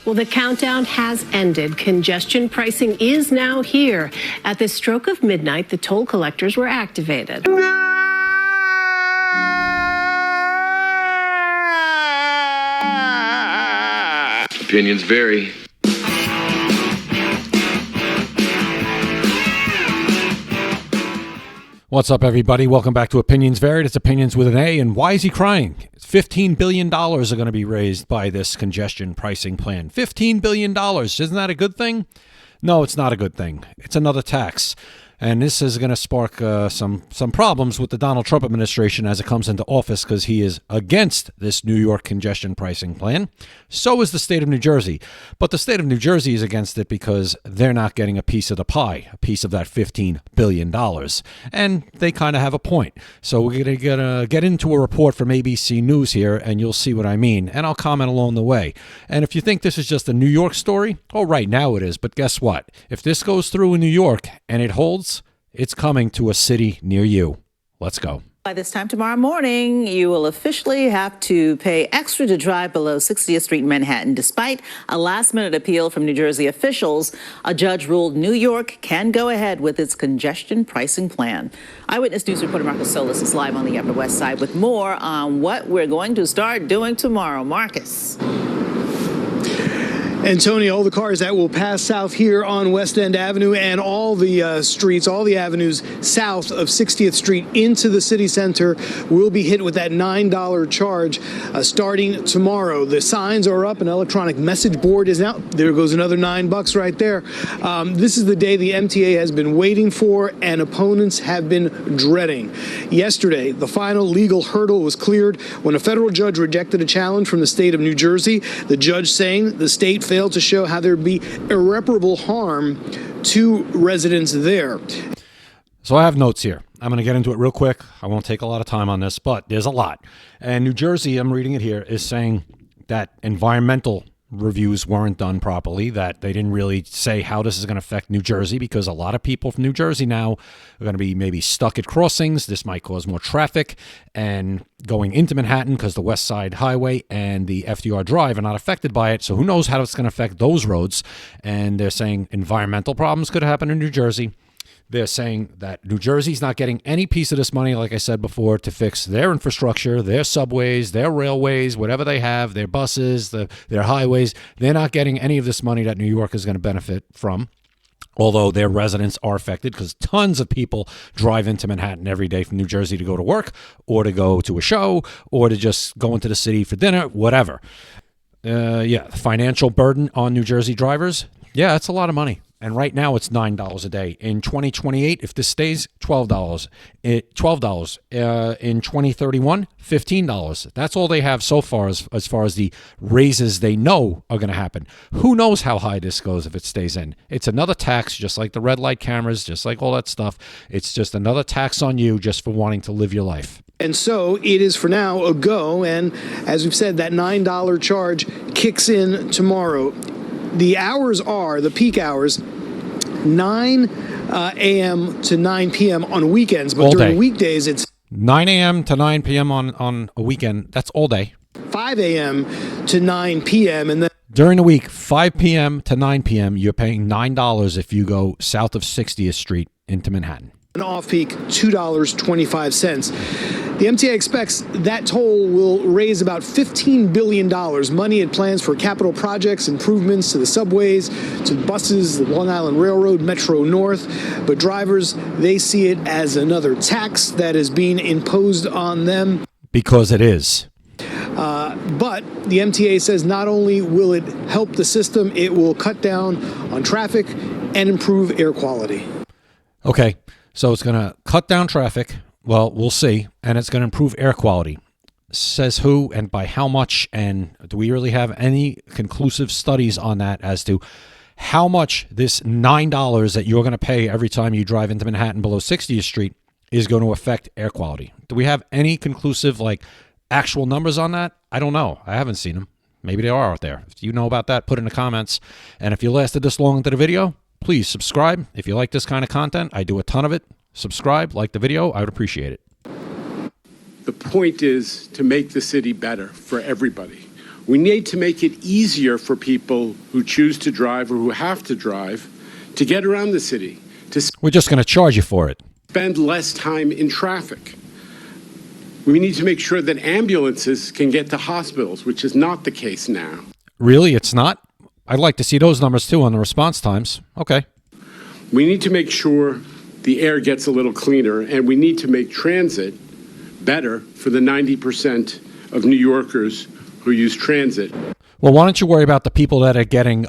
Well, the countdown has ended. Congestion pricing is now here. At the stroke of midnight, the toll collectors were activated. Opinions vary. What's up, everybody? Welcome back to Opinions Varied. It's Opinions with an A. And why is he crying? $15 billion are going to be raised by this congestion pricing plan. $15 billion. Isn't that a good thing? No, it's not a good thing. It's another tax. And this is going to spark some problems with the Donald Trump administration as it comes into office, because he is against this New York congestion pricing plan. So is the state of New Jersey. But the state of New Jersey is against it because they're not getting a piece of the pie, a piece of that $15 billion. And they kind of have a point. So we're going to get into a report from ABC News here, and you'll see what I mean. And I'll comment along the way. And if you think this is just a New York story, oh, right now it is. But guess what? If this goes through in New York and it holds, it's coming to a city near you. Let's go. By this time tomorrow morning, you will officially have to pay extra to drive below 60th Street in Manhattan. Despite a last-minute appeal from New Jersey officials, a judge ruled New York can go ahead with its congestion pricing plan. Eyewitness News reporter Marcus Solis is live on the Upper West Side with more on what we're going to start doing tomorrow. Marcus. Antonio, all the cars that will pass south here on West End Avenue and all the streets, all the avenues south of 60th Street into the city center will be hit with that $9 charge starting tomorrow. The signs are up, an electronic message board is out. There goes another $9 right there. This is the day the MTA has been waiting for and opponents have been dreading. Yesterday, the final legal hurdle was cleared when a federal judge rejected a challenge from the state of New Jersey. The judge saying the state failed to show how there'd be irreparable harm to residents there. So I have notes here. I'm going to get into it real quick. I won't take a lot of time on this, but there's a lot. And New Jersey, I'm reading it here, is saying that environmental reviews weren't done properly, that they didn't really say how this is going to affect New Jersey, because a lot of people from New Jersey now are going to be maybe stuck at crossings. This might cause more traffic, and going into Manhattan, because the West Side Highway and the FDR Drive are not affected by it. So who knows how it's going to affect those roads. And they're saying environmental problems could happen in New Jersey. They're saying that New Jersey's not getting any piece of this money, like I said before, to fix their infrastructure, their subways, their railways, whatever they have, their buses, their highways. They're not getting any of this money that New York is going to benefit from, although their residents are affected, because tons of people drive into Manhattan every day from New Jersey to go to work or to go to a show or to just go into the city for dinner, whatever. The financial burden on New Jersey drivers, yeah, it's a lot of money. And right now it's $9 a day. In 2028, if this stays, $12. $12. In 2031, $15. That's all they have so far as far as the raises they know are going to happen. Who knows how high this goes if it stays in? It's another tax, just like the red light cameras, just like all that stuff. It's just another tax on you just for wanting to live your life. And so it is for now a go. And as we've said, that $9 charge kicks in tomorrow. The hours are, the peak hours, 9 a.m. to 9 p.m. on weekends. But all during day. Weekdays, it's 9 a.m. to 9 p.m. on a weekend. That's all day. 5 a.m. to 9 p.m. And then during the week, 5 p.m. to 9 p.m., you're paying $9 if you go south of 60th Street into Manhattan. an off-peak $2.25. The MTA expects that toll will raise about $15 billion, money it plans for capital projects, improvements to the subways, to buses, the Long Island Railroad, Metro North. But drivers, they see it as another tax that is being imposed on them. Because it is. But the MTA says not only will it help the system, it will cut down on traffic and improve air quality. Okay, so it's going to cut down traffic. Well, we'll see. And it's going to improve air quality. Says who and by how much? And do we really have any conclusive studies on that as to how much this $9 that you're going to pay every time you drive into Manhattan below 60th Street is going to affect air quality? Do we have any conclusive, actual numbers on that? I don't know. I haven't seen them. Maybe they are out there. If you know about that, put it in the comments. And if you lasted this long into the video, please subscribe. If you like this kind of content, I do a ton of it. Subscribe, like the video. I would appreciate it. The point is to make the city better for everybody. We need to make it easier for people who choose to drive or who have to drive to get around the city, to We're just going to charge you for it. spend less time in traffic. We need to make sure that ambulances can get to hospitals, which is not the case now. Really? It's not? I'd like to see those numbers too on the response times. Okay. We need to make sure the air gets a little cleaner, and we need to make transit better for the 90% of New Yorkers who use transit. Well, why don't you worry about the people that are getting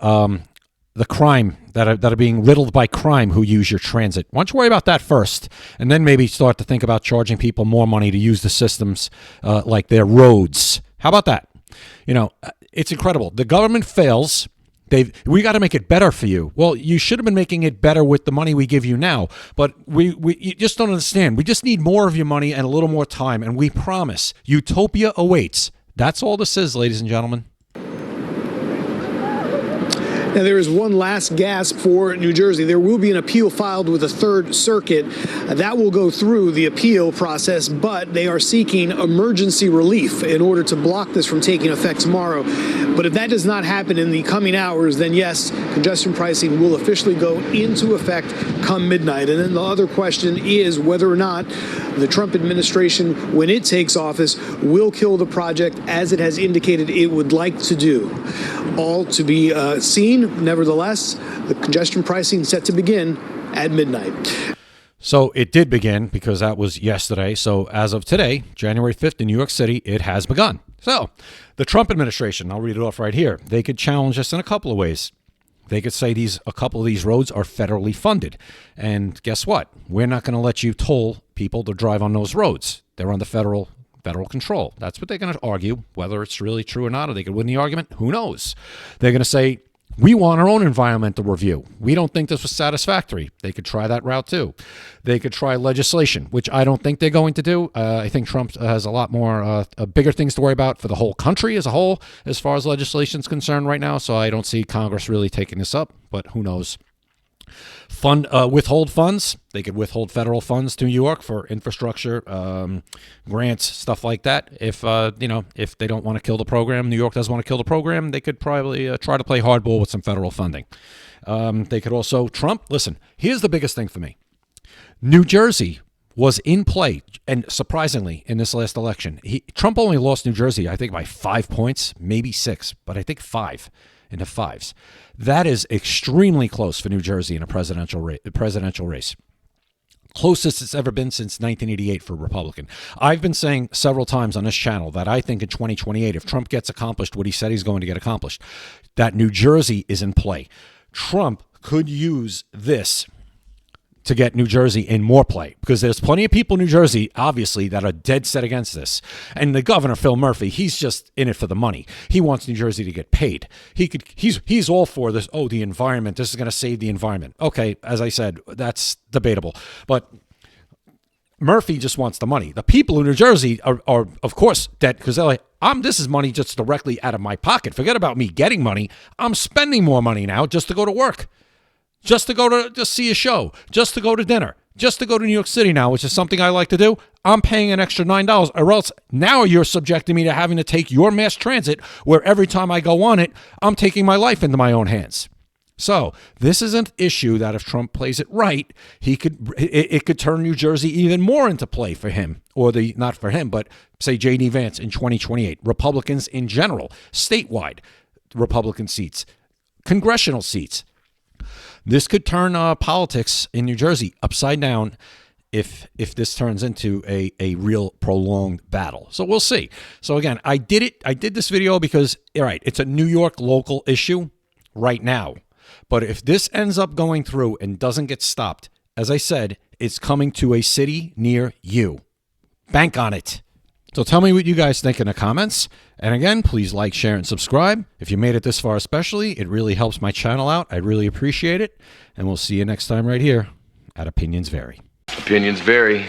the crime, that are being riddled by crime who use your transit? Why don't you worry about that first, and then maybe start to think about charging people more money to use the systems like their roads. How about that? You know, it's incredible. The government fails. We got to make it better for you. Well, you should have been making it better with the money we give you now, but you just don't understand. We just need more of your money and a little more time, and we promise utopia awaits. That's all this is, ladies and gentlemen. Now, there is one last gasp for New Jersey. There will be an appeal filed with the Third Circuit. That will go through the appeal process, but they are seeking emergency relief in order to block this from taking effect tomorrow. But if that does not happen in the coming hours, then yes, congestion pricing will officially go into effect come midnight. And then the other question is whether or not the Trump administration, when it takes office, will kill the project as it has indicated it would like to do. All to be seen. Nevertheless, the congestion pricing set to begin at midnight. So it did begin because that was yesterday. So as of today, January 5th in New York City, it has begun. So the Trump administration, I'll read it off right here. They could challenge this in a couple of ways. They could say a couple of these roads are federally funded. And guess what? We're not going to let you toll people to drive on those roads. They're under federal control. That's what they're going to argue. Whether it's really true or not, or they could win the argument, who knows? They're going to say, we want our own environmental review. We don't think this was satisfactory. They could try that route too. They could try legislation, which I don't think they're going to do. I think Trump has a lot more bigger things to worry about for the whole country as a whole, as far as legislation is concerned right now. So I don't see Congress really taking this up, but who knows? Withhold funds. They could withhold federal funds to New York for infrastructure, grants, stuff like that. If they don't want to kill the program, New York doesn't want to kill the program, they could probably try to play hardball with some federal funding. They could also, listen, here's the biggest thing for me. New Jersey was in play, and surprisingly, in this last election, Trump only lost New Jersey, I think, by 5 points, maybe 6, but I think 5. Into 5s. That is extremely close for New Jersey in a presidential race. Closest it's ever been since 1988 for Republican. I've been saying several times on this channel that I think in 2028, if Trump gets accomplished what he said he's going to get accomplished, that New Jersey is in play. Trump could use this to get New Jersey in more play, because there's plenty of people in New Jersey, obviously, that are dead set against this. And the governor, Phil Murphy, he's just in it for the money. He wants New Jersey to get paid. He's all for this. Oh, the environment. This is going to save the environment. Okay, as I said, that's debatable. But Murphy just wants the money. The people in New Jersey are of course, dead, because they're like, this is money just directly out of my pocket. Forget about me getting money. I'm spending more money now just to go to work. Just to go to just see a show, just to go to dinner, just to go to New York City now, which is something I like to do. I'm paying an extra $9, or else now you're subjecting me to having to take your mass transit, where every time I go on it, I'm taking my life into my own hands. So this is an issue that if Trump plays it right, it could turn New Jersey even more into play for him, or not for him, but say J.D. Vance in 2028. Republicans in general, statewide Republican seats, congressional seats. This could turn politics in New Jersey upside down if this turns into a real prolonged battle. So we'll see. So again, I did this video because, all right, it's a New York local issue right now. But if this ends up going through and doesn't get stopped, as I said, it's coming to a city near you. Bank on it. So tell me what you guys think in the comments. And again, please like, share, and subscribe. If you made it this far especially, it really helps my channel out. I really appreciate it. And we'll see you next time right here at Opinions Vary. Opinions vary.